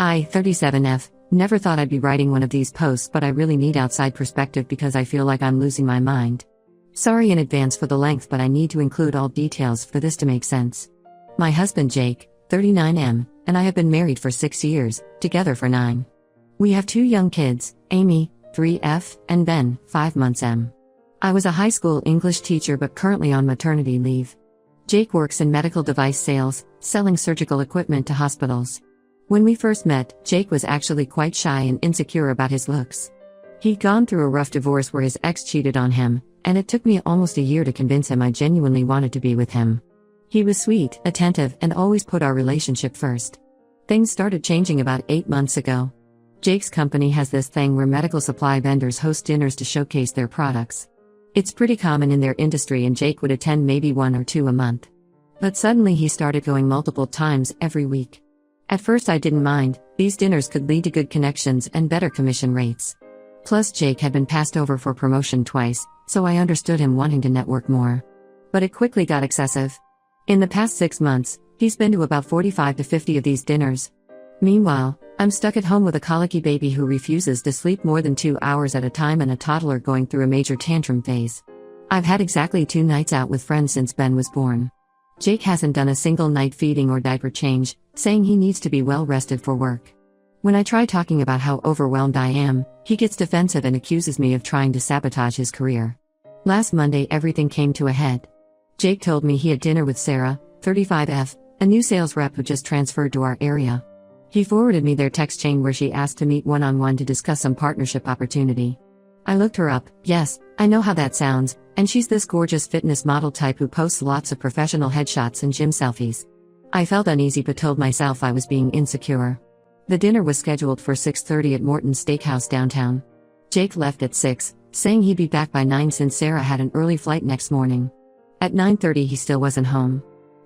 I-37F, never thought I'd be writing one of these posts, but I really need outside perspective because I feel like I'm losing my mind. Sorry in advance for the length, but I need to include all details for this to make sense. My husband Jake, 39M, and I have been married for 6 years, together for 9. We have 2 young kids, Amy, 3F, and Ben, 5 months M. I was a high school English teacher but currently on maternity leave. Jake works in medical device sales, selling surgical equipment to hospitals. When we first met, Jake was actually quite shy and insecure about his looks. He'd gone through a rough divorce where his ex cheated on him, and it took me almost a year to convince him I genuinely wanted to be with him. He was sweet, attentive, and always put our relationship first. Things started changing about 8 months ago. Jake's company has this thing where medical supply vendors host dinners to showcase their products. It's pretty common in their industry, and Jake would attend maybe 1 or 2 a month. But suddenly he started going multiple times every week. At first I didn't mind, these dinners could lead to good connections and better commission rates. Plus Jake had been passed over for promotion twice, so I understood him wanting to network more. But it quickly got excessive. In the past 6 months, he's been to about 45 to 50 of these dinners. Meanwhile, I'm stuck at home with a colicky baby who refuses to sleep more than 2 hours at a time and a toddler going through a major tantrum phase. I've had exactly 2 nights out with friends since Ben was born. Jake hasn't done a single night feeding or diaper change, saying he needs to be well rested for work. When I try talking about how overwhelmed I am, he gets defensive and accuses me of trying to sabotage his career. Last Monday everything came to a head. Jake told me he had dinner with Sarah, 35F, a new sales rep who just transferred to our area. He forwarded me their text chain where she asked to meet one-on-one to discuss some partnership opportunity. I looked her up. Yes, I know how that sounds, and she's this gorgeous fitness model type who posts lots of professional headshots and gym selfies. I felt uneasy but told myself I was being insecure. The dinner was scheduled for 6:30 at Morton's Steakhouse downtown. Jake left at 6, saying he'd be back by 9 since Sarah had an early flight next morning. At 9:30 he still wasn't home.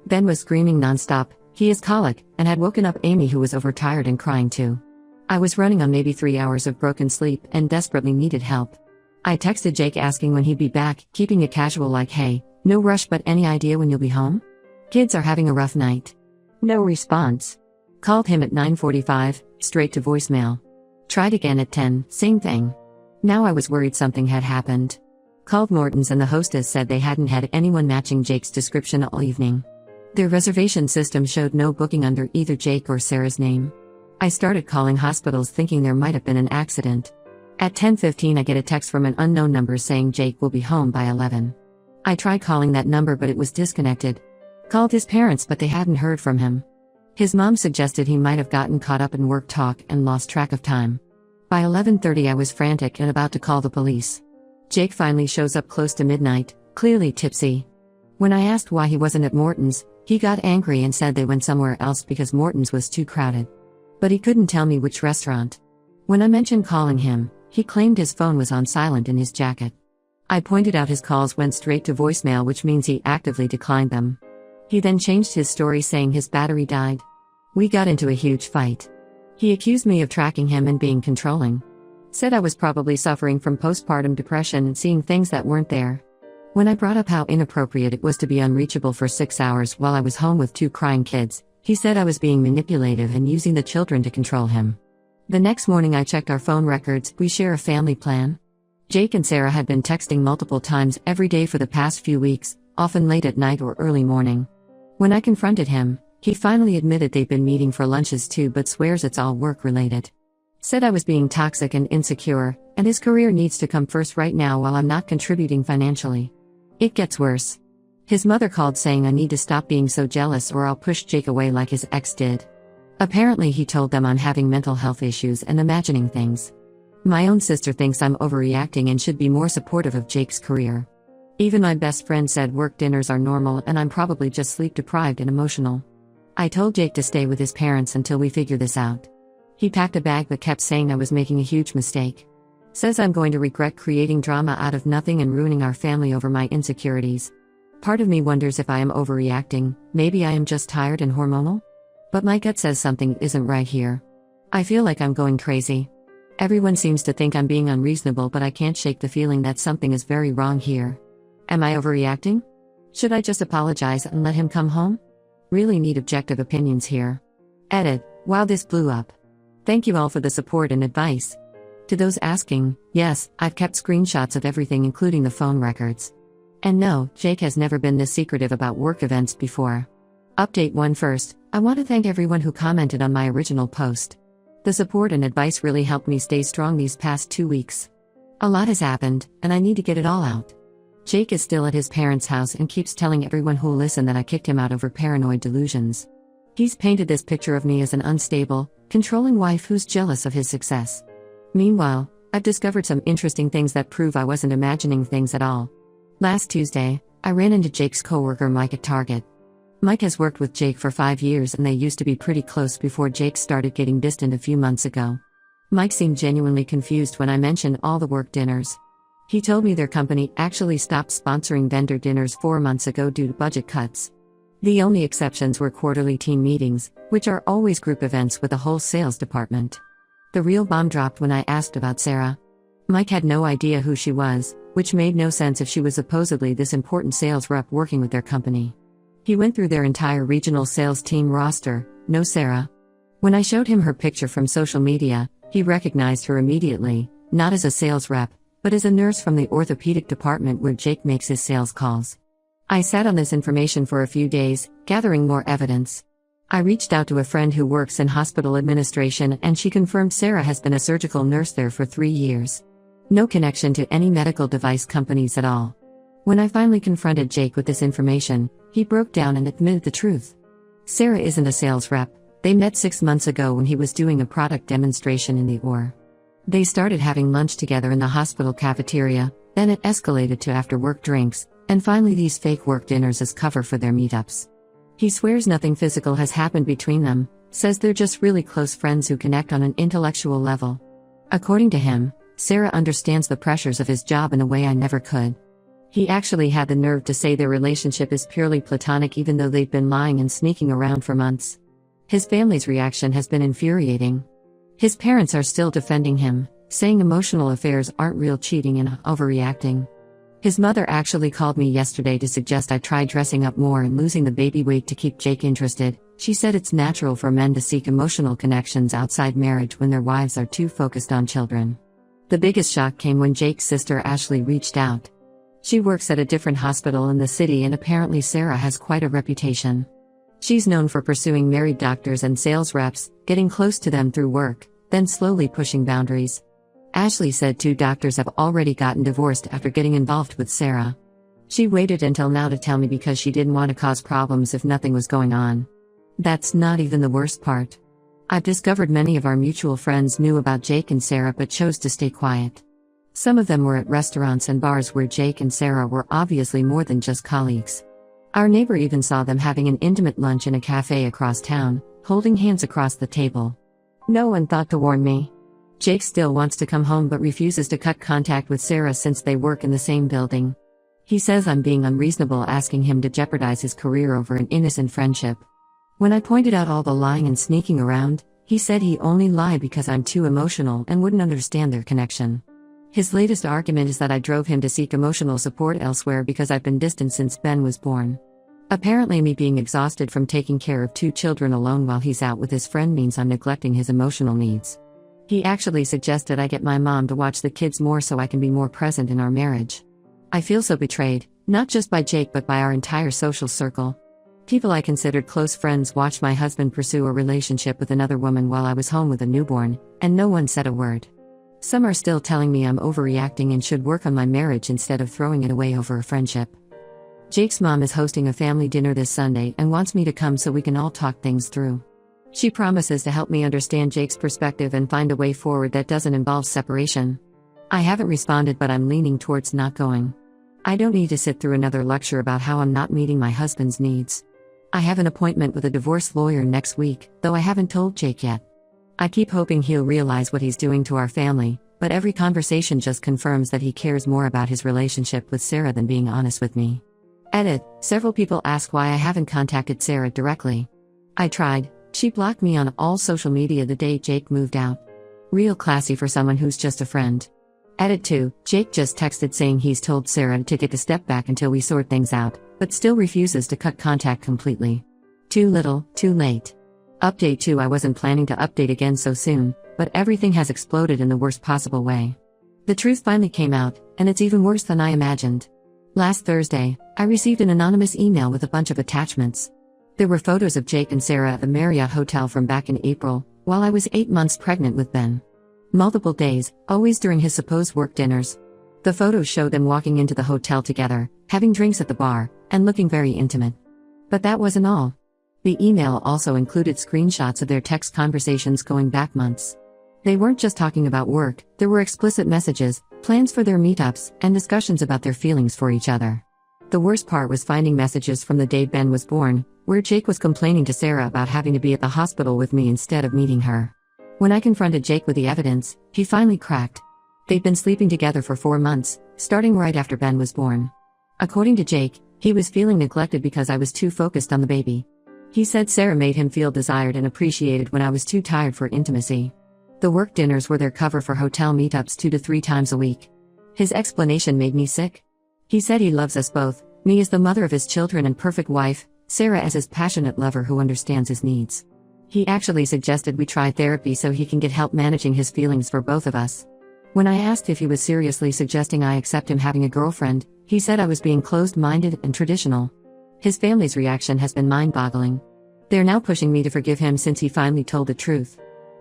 Ben was screaming nonstop. He has colic, and had woken up Amy, who was overtired and crying too. I was running on maybe 3 hours of broken sleep and desperately needed help. I texted Jake asking when he'd be back, keeping it casual like, hey, no rush, but any idea when you'll be home? Kids are having a rough night. No response. Called him at 9:45, straight to voicemail. Tried again at 10, same thing. Now I was worried something had happened. Called Morton's and the hostess said they hadn't had anyone matching Jake's description all evening. Their reservation system showed no booking under either Jake or Sarah's name. I started calling hospitals thinking there might have been an accident. At 10:15 I get a text from an unknown number saying Jake will be home by 11. I tried calling that number but it was disconnected. Called his parents but they hadn't heard from him. His mom suggested he might have gotten caught up in work talk and lost track of time. By 11:30 I was frantic and about to call the police. Jake finally shows up close to midnight, clearly tipsy. When I asked why he wasn't at Morton's, he got angry and said they went somewhere else because Morton's was too crowded. But he couldn't tell me which restaurant. When I mentioned calling him, he claimed his phone was on silent in his jacket. I pointed out his calls went straight to voicemail, which means he actively declined them. He then changed his story saying his battery died. We got into a huge fight. He accused me of tracking him and being controlling. Said I was probably suffering from postpartum depression and seeing things that weren't there. When I brought up how inappropriate it was to be unreachable for 6 hours while I was home with 2 crying kids, he said I was being manipulative and using the children to control him. The next morning I checked our phone records. We share a family plan. Jake and Sarah had been texting multiple times every day for the past few weeks, often late at night or early morning. When I confronted him, he finally admitted they'd been meeting for lunches too, but swears it's all work-related. Said I was being toxic and insecure, and his career needs to come first right now while I'm not contributing financially. It gets worse. His mother called saying I need to stop being so jealous or I'll push Jake away like his ex did. Apparently he told them I'm having mental health issues and imagining things. My own sister thinks I'm overreacting and should be more supportive of Jake's career. Even my best friend said work dinners are normal and I'm probably just sleep deprived and emotional. I told Jake to stay with his parents until we figure this out. He packed a bag but kept saying I was making a huge mistake. Says I'm going to regret creating drama out of nothing and ruining our family over my insecurities. Part of me wonders if I am overreacting, maybe I am just tired and hormonal? But my gut says something isn't right here. I feel like I'm going crazy. Everyone seems to think I'm being unreasonable, but I can't shake the feeling that something is very wrong here. Am I overreacting? Should I just apologize and let him come home? Really need objective opinions here. Edit. Wow, this blew up. Thank you all for the support and advice. To those asking, yes, I've kept screenshots of everything including the phone records. And no, Jake has never been this secretive about work events before. Update 1 first, I want to thank everyone who commented on my original post. The support and advice really helped me stay strong these past 2 weeks. A lot has happened, and I need to get it all out. Jake is still at his parents' house and keeps telling everyone who'll listen that I kicked him out over paranoid delusions. He's painted this picture of me as an unstable, controlling wife who's jealous of his success. Meanwhile, I've discovered some interesting things that prove I wasn't imagining things at all. Last Tuesday, I ran into Jake's coworker Mike at Target. Mike has worked with Jake for 5 years and they used to be pretty close before Jake started getting distant a few months ago. Mike seemed genuinely confused when I mentioned all the work dinners. He told me their company actually stopped sponsoring vendor dinners 4 months ago due to budget cuts. The only exceptions were quarterly team meetings, which are always group events with a whole sales department. The real bomb dropped when I asked about Sarah. Mike had no idea who she was, which made no sense if she was supposedly this important sales rep working with their company. He went through their entire regional sales team roster, no Sarah. When I showed him her picture from social media, he recognized her immediately, not as a sales rep, but as a nurse from the orthopedic department where Jake makes his sales calls. I sat on this information for a few days, gathering more evidence. I reached out to a friend who works in hospital administration and she confirmed Sarah has been a surgical nurse there for 3 years. No connection to any medical device companies at all. When I finally confronted Jake with this information, he broke down and admitted the truth. Sarah isn't a sales rep. They met 6 months ago when he was doing a product demonstration in the OR. They started having lunch together in the hospital cafeteria, then it escalated to after-work drinks, and finally these fake work dinners as cover for their meetups. He swears nothing physical has happened between them, says they're just really close friends who connect on an intellectual level. According to him, Sarah understands the pressures of his job in a way I never could. He actually had the nerve to say their relationship is purely platonic even though they've been lying and sneaking around for months. His family's reaction has been infuriating. His parents are still defending him, saying emotional affairs aren't real cheating and overreacting. His mother actually called me yesterday to suggest I try dressing up more and losing the baby weight to keep Jake interested. She said it's natural for men to seek emotional connections outside marriage when their wives are too focused on children. The biggest shock came when Jake's sister Ashley reached out. She works at a different hospital in the city and apparently Sarah has quite a reputation. She's known for pursuing married doctors and sales reps, getting close to them through work, then slowly pushing boundaries. Ashley said 2 doctors have already gotten divorced after getting involved with Sarah. She waited until now to tell me because she didn't want to cause problems if nothing was going on. That's not even the worst part. I've discovered many of our mutual friends knew about Jake and Sarah but chose to stay quiet. Some of them were at restaurants and bars where Jake and Sarah were obviously more than just colleagues. Our neighbor even saw them having an intimate lunch in a cafe across town, holding hands across the table. No one thought to warn me. Jake still wants to come home but refuses to cut contact with Sarah since they work in the same building. He says I'm being unreasonable asking him to jeopardize his career over an innocent friendship. When I pointed out all the lying and sneaking around, he said he only lied because I'm too emotional and wouldn't understand their connection. His latest argument is that I drove him to seek emotional support elsewhere because I've been distant since Ben was born. Apparently me being exhausted from taking care of 2 children alone while he's out with his friend means I'm neglecting his emotional needs. He actually suggested I get my mom to watch the kids more so I can be more present in our marriage. I feel so betrayed, not just by Jake but by our entire social circle. People I considered close friends watched my husband pursue a relationship with another woman while I was home with a newborn, and no one said a word. Some are still telling me I'm overreacting and should work on my marriage instead of throwing it away over a friendship. Jake's mom is hosting a family dinner this Sunday and wants me to come so we can all talk things through. She promises to help me understand Jake's perspective and find a way forward that doesn't involve separation. I haven't responded but I'm leaning towards not going. I don't need to sit through another lecture about how I'm not meeting my husband's needs. I have an appointment with a divorce lawyer next week, though I haven't told Jake yet. I keep hoping he'll realize what he's doing to our family, but every conversation just confirms that he cares more about his relationship with Sarah than being honest with me. Edit. Several people ask why I haven't contacted Sarah directly. I tried. She blocked me on all social media the day Jake moved out. Real classy for someone who's just a friend. Edit 2. Jake just texted saying he's told Sarah to take a step back until we sort things out, but still refuses to cut contact completely. Too little, too late. Update 2. I wasn't planning to update again so soon, but everything has exploded in the worst possible way. The truth finally came out, and it's even worse than I imagined. Last Thursday, I received an anonymous email with a bunch of attachments. There were photos of Jake and Sarah at the Marriott Hotel from back in April, while I was 8 months pregnant with Ben. Multiple days, always during his supposed work dinners. The photos show them walking into the hotel together, having drinks at the bar, and looking very intimate. But that wasn't all. The email also included screenshots of their text conversations going back months. They weren't just talking about work, there were explicit messages, plans for their meetups, and discussions about their feelings for each other. The worst part was finding messages from the day Ben was born, where Jake was complaining to Sarah about having to be at the hospital with me instead of meeting her. When I confronted Jake with the evidence, he finally cracked. They'd been sleeping together for 4 months, starting right after Ben was born. According to Jake, he was feeling neglected because I was too focused on the baby. He said Sarah made him feel desired and appreciated when I was too tired for intimacy. The work dinners were their cover for hotel meetups 2 to 3 times a week. His explanation made me sick. He said he loves us both, me as the mother of his children and perfect wife, Sarah as his passionate lover who understands his needs. He actually suggested we try therapy so he can get help managing his feelings for both of us. When I asked if he was seriously suggesting I accept him having a girlfriend, he said I was being closed-minded and traditional. His family's reaction has been mind-boggling. They're now pushing me to forgive him since he finally told the truth.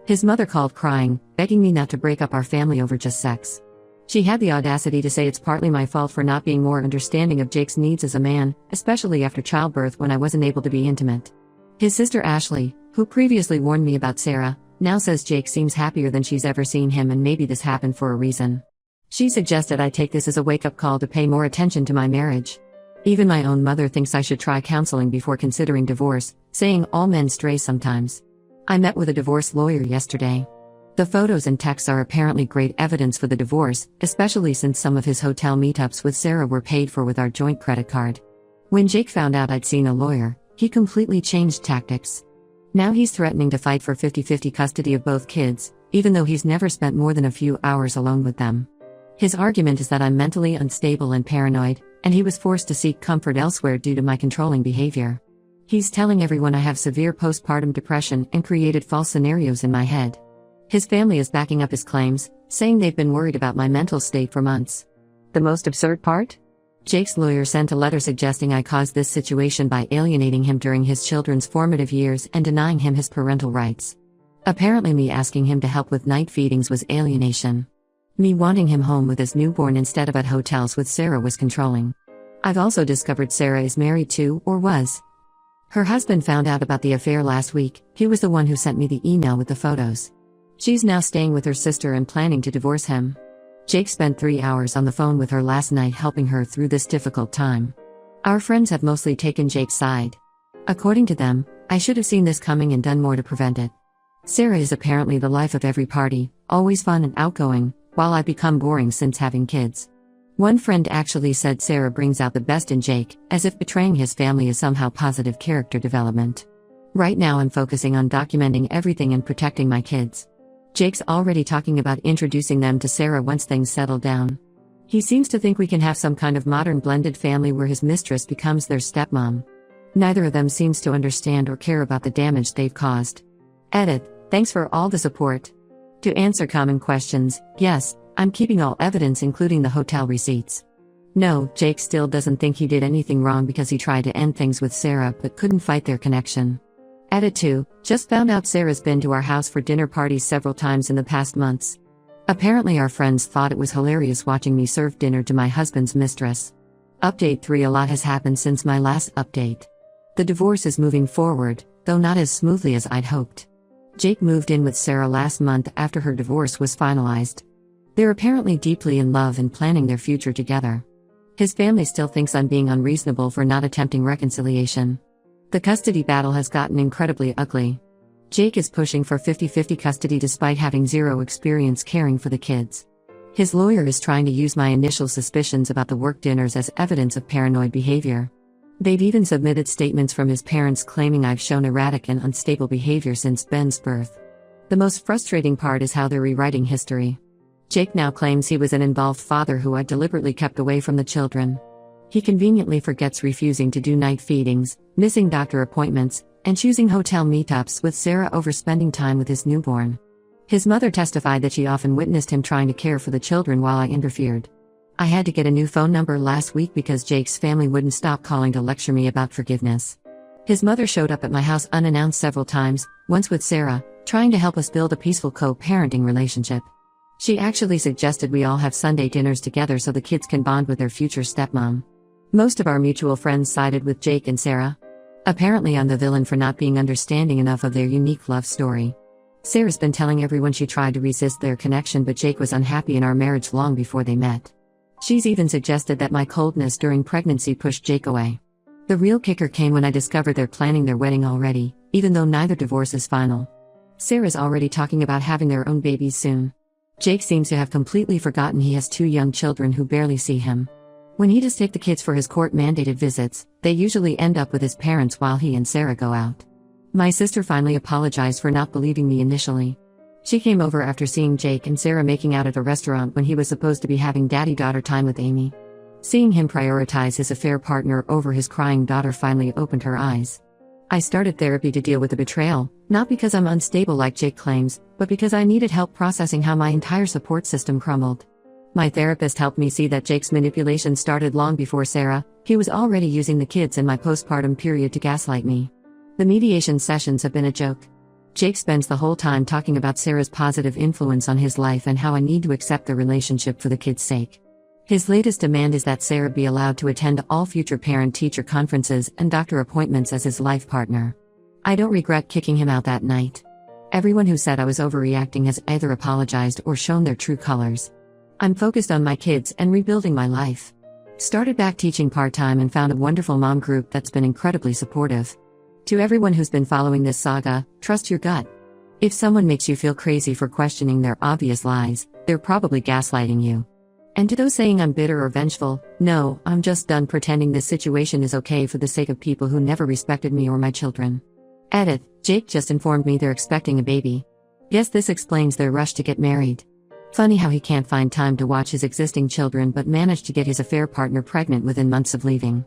His mother called crying, begging me not to break up our family over just sex. She had the audacity to say it's partly my fault for not being more understanding of Jake's needs as a man, especially after childbirth when I wasn't able to be intimate. His sister Ashley, who previously warned me about Sarah, now says Jake seems happier than she's ever seen him and maybe this happened for a reason. She suggested I take this as a wake-up call to pay more attention to my marriage. Even my own mother thinks I should try counseling before considering divorce, saying all men stray sometimes. I met with a divorce lawyer yesterday. The photos and texts are apparently great evidence for the divorce, especially since some of his hotel meetups with Sarah were paid for with our joint credit card. When Jake found out I'd seen a lawyer, he completely changed tactics. Now he's threatening to fight for 50-50 custody of both kids, even though he's never spent more than a few hours alone with them. His argument is that I'm mentally unstable and paranoid, and he was forced to seek comfort elsewhere due to my controlling behavior. He's telling everyone I have severe postpartum depression and created false scenarios in my head. His family is backing up his claims, saying they've been worried about my mental state for months. The most absurd part? Jake's lawyer sent a letter suggesting I caused this situation by alienating him during his children's formative years and denying him his parental rights. Apparently me asking him to help with night feedings was alienation. Me wanting him home with his newborn instead of at hotels with Sarah was controlling. I've also discovered Sarah is married to, or was. Her husband found out about the affair last week. He was the one who sent me the email with the photos. She's now staying with her sister and planning to divorce him. Jake spent 3 hours on the phone with her last night helping her through this difficult time. Our friends have mostly taken Jake's side. According to them, I should have seen this coming and done more to prevent it. Sarah is apparently the life of every party, always fun and outgoing, while I've become boring since having kids. One friend actually said Sarah brings out the best in Jake, as if betraying his family is somehow positive character development. Right now I'm focusing on documenting everything and protecting my kids. Jake's already talking about introducing them to Sarah once things settle down. He seems to think we can have some kind of modern blended family where his mistress becomes their stepmom. Neither of them seems to understand or care about the damage they've caused. Edit. Thanks for all the support. To answer common questions, yes, I'm keeping all evidence including the hotel receipts. No, Jake still doesn't think he did anything wrong because he tried to end things with Sarah but couldn't fight their connection. Edit 2. Just found out Sarah's been to our house for dinner parties several times in the past months. Apparently our friends thought it was hilarious watching me serve dinner to my husband's mistress. Update 3. A lot has happened since my last update. The divorce is moving forward, though not as smoothly as I'd hoped. Jake moved in with Sarah last month after her divorce was finalized. They're apparently deeply in love and planning their future together. His family still thinks I'm being unreasonable for not attempting reconciliation. The custody battle has gotten incredibly ugly. Jake is pushing for 50-50 custody despite having zero experience caring for the kids. His lawyer is trying to use my initial suspicions about the work dinners as evidence of paranoid behavior. They've even submitted statements from his parents claiming I've shown erratic and unstable behavior since Ben's birth. The most frustrating part is how they're rewriting history. Jake now claims he was an involved father who I deliberately kept away from the children. He conveniently forgets refusing to do night feedings, missing doctor appointments, and choosing hotel meetups with Sarah over spending time with his newborn. His mother testified that she often witnessed him trying to care for the children while I interfered. I had to get a new phone number last week because Jake's family wouldn't stop calling to lecture me about forgiveness. His mother showed up at my house unannounced several times, once with Sarah, trying to help us build a peaceful co-parenting relationship. She actually suggested we all have Sunday dinners together so the kids can bond with their future stepmom. Most of our mutual friends sided with Jake and Sarah. Apparently I'm the villain for not being understanding enough of their unique love story. Sarah's been telling everyone she tried to resist their connection, but Jake was unhappy in our marriage long before they met. She's even suggested that my coldness during pregnancy pushed Jake away. The real kicker came when I discovered they're planning their wedding already, even though neither divorce is final. Sarah's already talking about having their own babies soon. Jake seems to have completely forgotten he has 2 young children who barely see him. When he does take the kids for his court-mandated visits, they usually end up with his parents while he and Sarah go out. My sister finally apologized for not believing me initially. She came over after seeing Jake and Sarah making out at a restaurant when he was supposed to be having daddy-daughter time with Amy. Seeing him prioritize his affair partner over his crying daughter finally opened her eyes. I started therapy to deal with the betrayal, not because I'm unstable like Jake claims, but because I needed help processing how my entire support system crumbled. My therapist helped me see that Jake's manipulation started long before Sarah. He was already using the kids in my postpartum period to gaslight me. The mediation sessions have been a joke. Jake spends the whole time talking about Sarah's positive influence on his life and how I need to accept the relationship for the kids' sake. His latest demand is that Sarah be allowed to attend all future parent-teacher conferences and doctor appointments as his life partner. I don't regret kicking him out that night. Everyone who said I was overreacting has either apologized or shown their true colors. I'm focused on my kids and rebuilding my life. Started back teaching part-time and found a wonderful mom group that's been incredibly supportive. To everyone who's been following this saga, trust your gut. If someone makes you feel crazy for questioning their obvious lies, they're probably gaslighting you. And to those saying I'm bitter or vengeful, no, I'm just done pretending this situation is okay for the sake of people who never respected me or my children. Edit, Jake just informed me they're expecting a baby. Guess this explains their rush to get married. Funny how he can't find time to watch his existing children but managed to get his affair partner pregnant within months of leaving.